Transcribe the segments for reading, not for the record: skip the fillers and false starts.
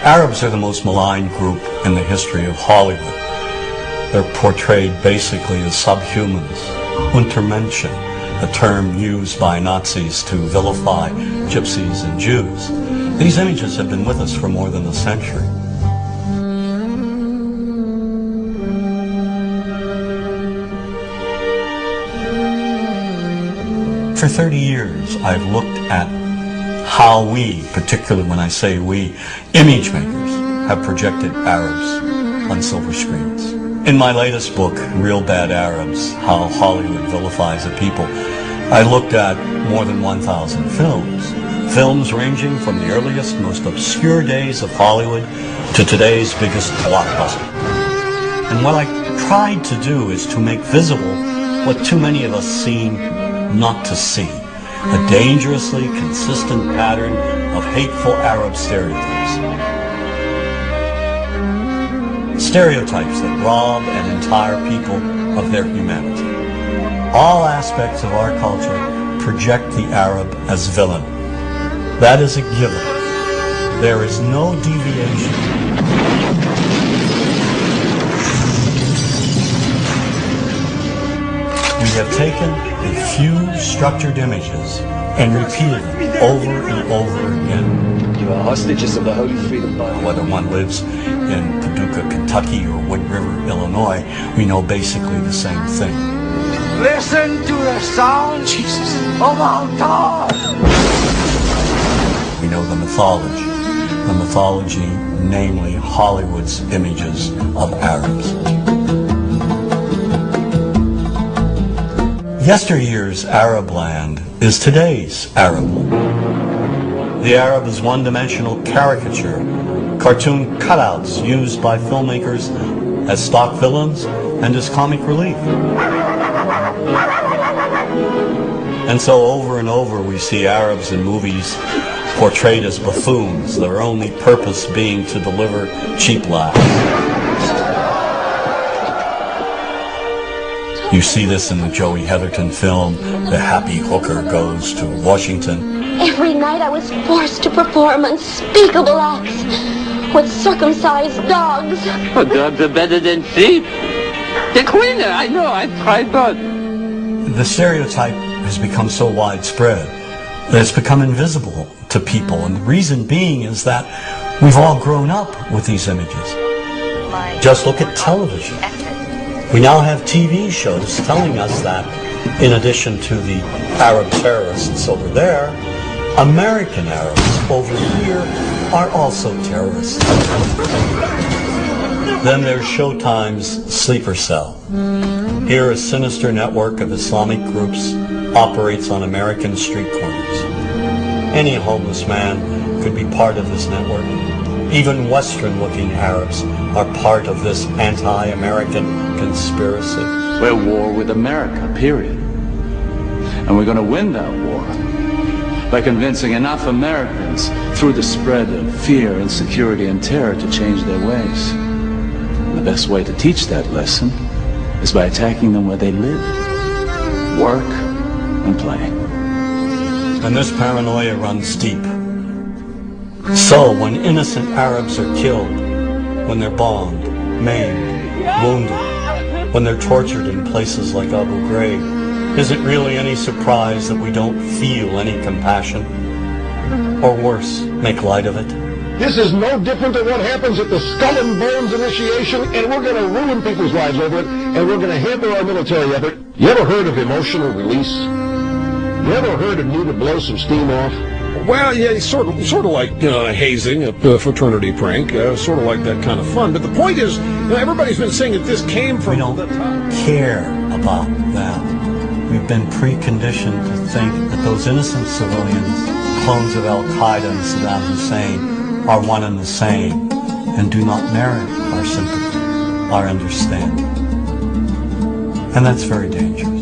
Arabs are the most maligned group in the history of Hollywood. They're portrayed basically as subhumans, Untermenschen, a term used by Nazis to vilify gypsies and Jews. These images have been with us for more than a century. For 30 years, I've looked at how we, particularly when I say we, image makers, have projected Arabs on silver screens. In my latest book, Real Bad Arabs, How Hollywood Vilifies a People, I looked at more than 1,000 films. Films ranging from the earliest, most obscure days of Hollywood to today's biggest blockbuster. And what I tried to do is to make visible what too many of us seem not to see. A dangerously consistent pattern of hateful Arab stereotypes. Stereotypes that rob an entire people of their humanity. All aspects of our culture project the Arab as villain. That is a given. There is no deviation. We have taken a few structured images and repeated them over and over again. You are hostages of the Holy Freedom Bible. Whether one lives in Paducah, Kentucky or Wood River, Illinois, we know basically the same thing. Listen to the sound, Jesus, of our God. We know the mythology, namely Hollywood's images of Arabs. Yesteryear's Arab land is today's Arab land. The Arab is one-dimensional caricature, cartoon cutouts used by filmmakers as stock villains and as comic relief. And so over and over we see Arabs in movies portrayed as buffoons, their only purpose being to deliver cheap laughs. You see this in the Joey Heatherton film, The Happy Hooker Goes to Washington. Every night I was forced to perform unspeakable acts with circumcised dogs. Oh, dogs are better than sheep. They're cleaner, I know, I've tried both. The stereotype has become so widespread that it's become invisible to people. And the reason being is that we've all grown up with these images. Just look at television. We now have TV shows telling us that, in addition to the Arab terrorists over there, American Arabs over here are also terrorists. Then there's Showtime's Sleeper Cell. Here, a sinister network of Islamic groups operates on American street corners. Any homeless man could be part of this network. Even Western-looking Arabs are part of this anti-American conspiracy. We're at war with America, period. And we're going to win that war by convincing enough Americans through the spread of fear, insecurity, and terror to change their ways. And the best way to teach that lesson is by attacking them where they live, work, and play. And this paranoia runs deep. So, when innocent Arabs are killed, when they're bombed, maimed, wounded, when they're tortured in places like Abu Ghraib, is it really any surprise that we don't feel any compassion? Or worse, make light of it? This is no different than what happens at the Skull and Bones initiation, and we're going to ruin people's lives over it, and we're going to hamper our military effort. You ever heard of emotional release? You ever heard of need to blow some steam off? Well, yeah, sort of like hazing, a fraternity prank, sort of like that kind of fun. But the point is, everybody's been saying that this came from. We don't care about that. We've been preconditioned to think that those innocent civilians, clones of Al-Qaeda and Saddam Hussein, are one and the same and do not merit our sympathy, our understanding. And that's very dangerous.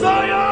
Zion!